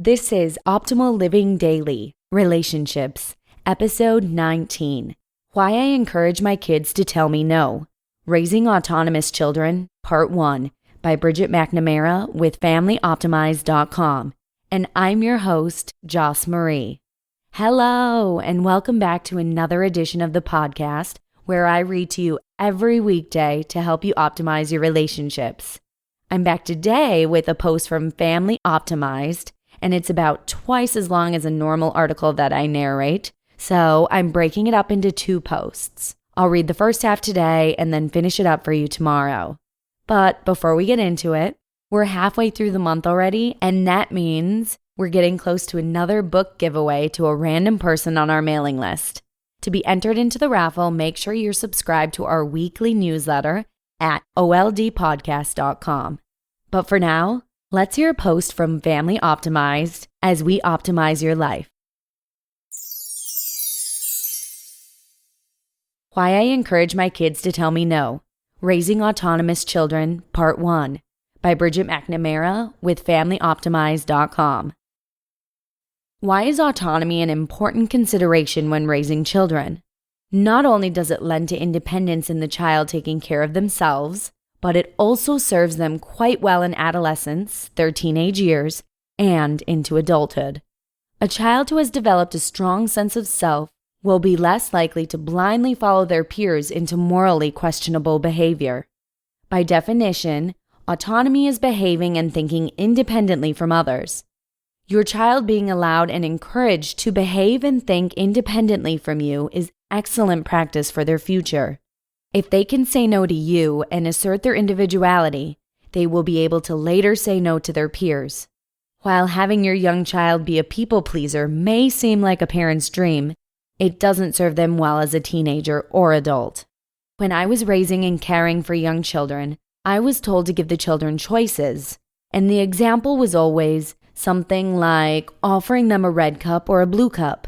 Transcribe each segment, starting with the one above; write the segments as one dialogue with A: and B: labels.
A: This is Optimal Living Daily, Relationships, Episode 19, Why I Encourage My Kids to Tell Me No, Raising Autonomous Children, Part 1, by Bridget McNamara with FamilyOptimize.com. And I'm your host, Joss Marie. Hello, and welcome back to another edition of the podcast where I read to you every weekday to help you optimize your relationships. I'm back today with a post from Family Optimized, and it's about twice as long as a normal article that I narrate, so I'm breaking it up into 2 posts. I'll read the first half today and then finish it up for you tomorrow. But before we get into it, we're halfway through the month already, and that means we're getting close to another book giveaway to a random person on our mailing list. To be entered into the raffle, make sure you're subscribed to our weekly newsletter at oldpodcast.com. But for now, let's hear a post from Family Optimized as we optimize your life. Why I Encourage My Kids to Tell Me No, Raising Autonomous Children, Part 1, by Bridget McNamara with FamilyOptimize.com. Why is autonomy an important consideration when raising children? Not only does it lend to independence in the child taking care of themselves, but it also serves them quite well in adolescence, their teenage years, and into adulthood. A child who has developed a strong sense of self will be less likely to blindly follow their peers into morally questionable behavior. By definition, autonomy is behaving and thinking independently from others. Your child being allowed and encouraged to behave and think independently from you is excellent practice for their future. If they can say no to you and assert their individuality, they will be able to later say no to their peers. While having your young child be a people pleaser may seem like a parent's dream, it doesn't serve them well as a teenager or adult. When I was raising and caring for young children, I was told to give the children choices, and the example was always something like offering them a red cup or a blue cup.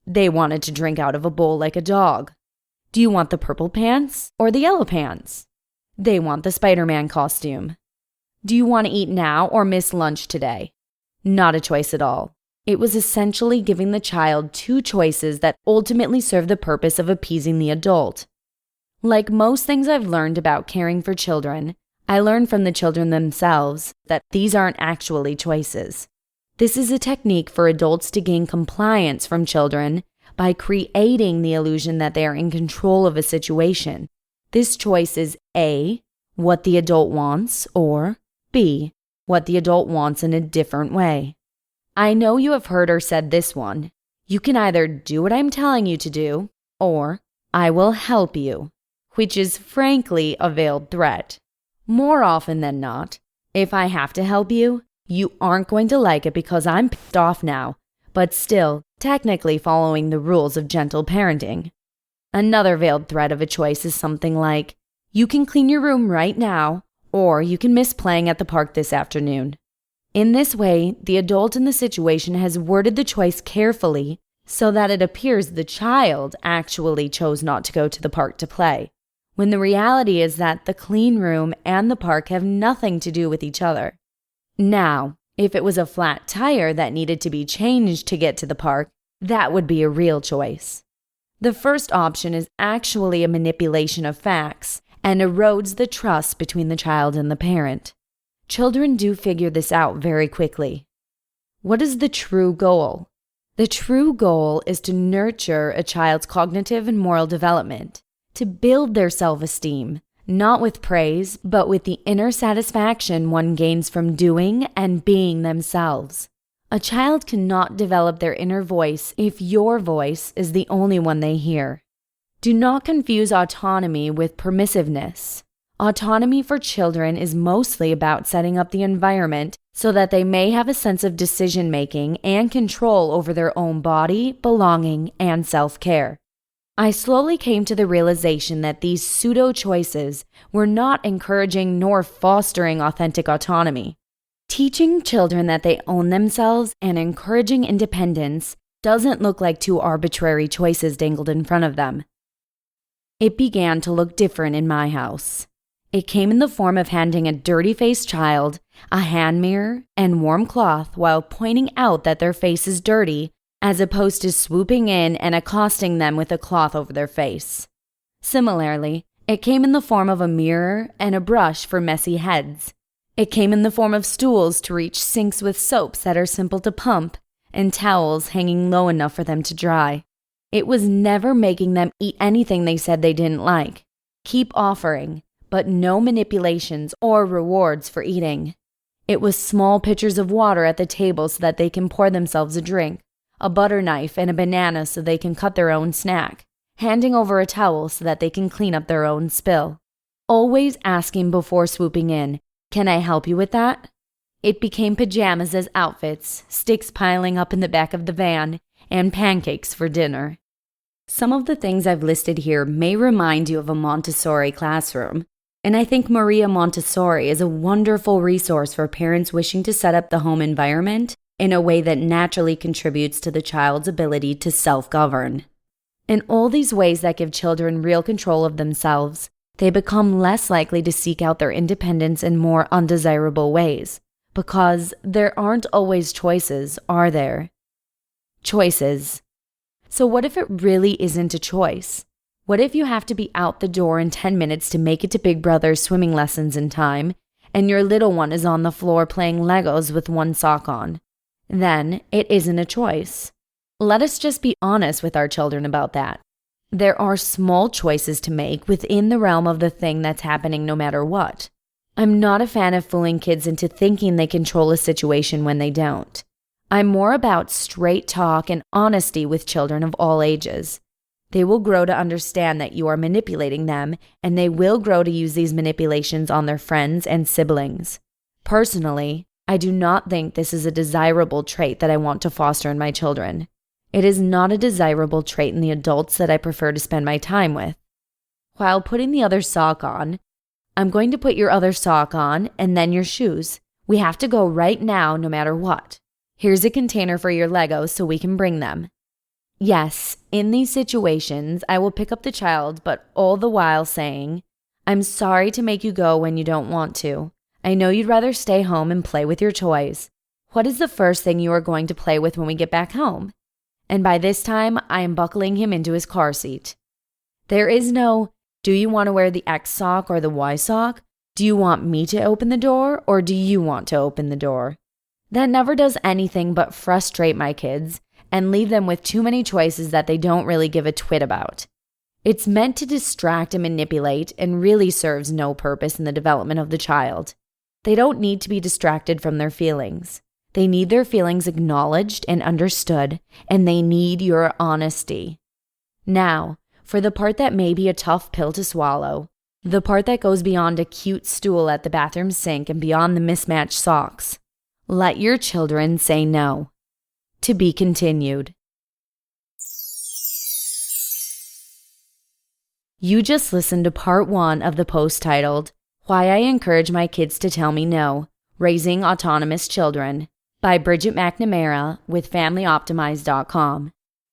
A: They wanted to drink out of a bowl like a dog. Do you want the purple pants or the yellow pants? They want the Spider-Man costume. Do you want to eat now or miss lunch today? Not a choice at all. It was essentially giving the child 2 choices that ultimately serve the purpose of appeasing the adult. Like most things I've learned about caring for children, I learned from the children themselves that these aren't actually choices. This is a technique for adults to gain compliance from children by creating the illusion that they are in control of a situation. This choice is A, what the adult wants, or B, what the adult wants in a different way. I know you have heard or said this one. You can either do what I'm telling you to do, or I will help you, which is frankly a veiled threat. More often than not, if I have to help you, you aren't going to like it because I'm pissed off now, but still technically following the rules of gentle parenting. Another veiled threat of a choice is something like, you can clean your room right now, or you can miss playing at the park this afternoon. In this way, the adult in the situation has worded the choice carefully so that it appears the child actually chose not to go to the park to play, when the reality is that the clean room and the park have nothing to do with each other. Now, if it was a flat tire that needed to be changed to get to the park, that would be a real choice. The first option is actually a manipulation of facts and erodes the trust between the child and the parent. Children do figure this out very quickly. What is the true goal? The true goal is to nurture a child's cognitive and moral development, to build their self-esteem, not with praise, but with the inner satisfaction one gains from doing and being themselves. A child cannot develop their inner voice if your voice is the only one they hear. Do not confuse autonomy with permissiveness. Autonomy for children is mostly about setting up the environment so that they may have a sense of decision-making and control over their own body, belonging, and self-care. I slowly came to the realization that these pseudo-choices were not encouraging nor fostering authentic autonomy. Teaching children that they own themselves and encouraging independence doesn't look like 2 arbitrary choices dangled in front of them. It began to look different in my house. It came in the form of handing a dirty-faced child a hand mirror and warm cloth while pointing out that their face is dirty, as opposed to swooping in and accosting them with a cloth over their face. Similarly, it came in the form of a mirror and a brush for messy heads. It came in the form of stools to reach sinks with soaps that are simple to pump and towels hanging low enough for them to dry. It was never making them eat anything they said they didn't like. Keep offering, but no manipulations or rewards for eating. It was small pitchers of water at the table so that they can pour themselves a drink, a butter knife and a banana so they can cut their own snack, handing over a towel so that they can clean up their own spill. Always asking before swooping in, "Can I help you with that?" It became pajamas as outfits, sticks piling up in the back of the van, and pancakes for dinner. Some of the things I've listed here may remind you of a Montessori classroom, and I think Maria Montessori is a wonderful resource for parents wishing to set up the home environment in a way that naturally contributes to the child's ability to self-govern. In all these ways that give children real control of themselves, they become less likely to seek out their independence in more undesirable ways, because there aren't always choices, are there? Choices. So what if it really isn't a choice? What if you have to be out the door in 10 minutes to make it to Big Brother's swimming lessons in time, and your little one is on the floor playing Legos with one sock on? Then it isn't a choice. Let us just be honest with our children about that. There are small choices to make within the realm of the thing that's happening no matter what. I'm not a fan of fooling kids into thinking they control a situation when they don't. I'm more about straight talk and honesty with children of all ages. They will grow to understand that you are manipulating them, and they will grow to use these manipulations on their friends and siblings. Personally, I do not think this is a desirable trait that I want to foster in my children. It is not a desirable trait in the adults that I prefer to spend my time with. While putting the other sock on, I'm going to put your other sock on and then your shoes. We have to go right now no matter what. Here's a container for your Legos so we can bring them. Yes, in these situations, I will pick up the child, but all the while saying, "I'm sorry to make you go when you don't want to. I know you'd rather stay home and play with your toys. What is the first thing you are going to play with when we get back home?" And by this time, I am buckling him into his car seat. There is no, "Do you want to wear the X sock or the Y sock? Do you want me to open the door or do you want to open the door?" That never does anything but frustrate my kids and leave them with too many choices that they don't really give a twit about. It's meant to distract and manipulate and really serves no purpose in the development of the child. They don't need to be distracted from their feelings. They need their feelings acknowledged and understood, and they need your honesty. Now, for the part that may be a tough pill to swallow, the part that goes beyond a cute stool at the bathroom sink and beyond the mismatched socks. Let your children say no. To be continued. You just listened to part 1 of the post titled, "Why I Encourage My Kids to Tell Me No, Raising Autonomous Children," by Bridget McNamara with FamilyOptimize.com.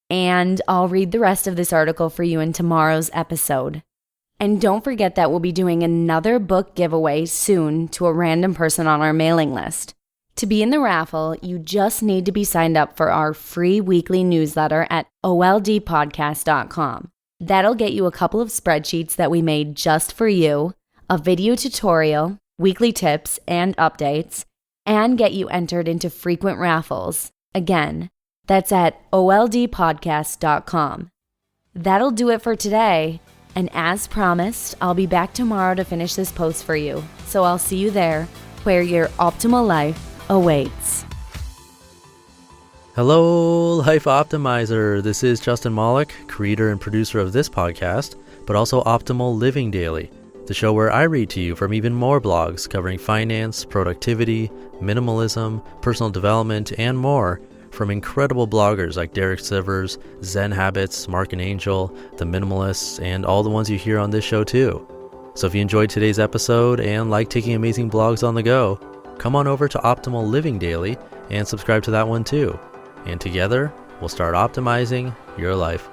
A: And I'll read the rest of this article for you in tomorrow's episode. And don't forget that we'll be doing another book giveaway soon to a random person on our mailing list. To be in the raffle, you just need to be signed up for our free weekly newsletter at oldpodcast.com. That'll get you a couple of spreadsheets that we made just for you, a video tutorial, weekly tips and updates, and get you entered into frequent raffles. Again, that's at oldpodcast.com. That'll do it for today. And as promised, I'll be back tomorrow to finish this post for you. So I'll see you there, where your optimal life awaits.
B: Hello, Life Optimizer. This is Justin Malik, creator and producer of this podcast, but also Optimal Living Daily, the show where I read to you from even more blogs covering finance, productivity, minimalism, personal development, and more from incredible bloggers like Derek Sivers, Zen Habits, Mark and Angel, The Minimalists, and all the ones you hear on this show too. So if you enjoyed today's episode and like taking amazing blogs on the go, come on over to Optimal Living Daily and subscribe to that one too. And together, we'll start optimizing your life.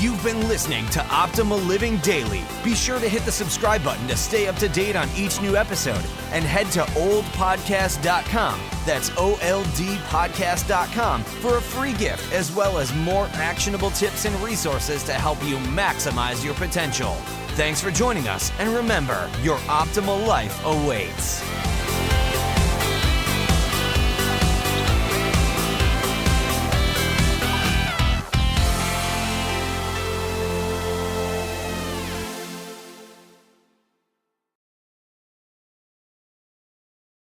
C: You've been listening to Optimal Living Daily. Be sure to hit the subscribe button to stay up to date on each new episode and head to oldpodcast.com. That's OLDpodcast.com for a free gift as well as more actionable tips and resources to help you maximize your potential. Thanks for joining us, and remember, your optimal life awaits.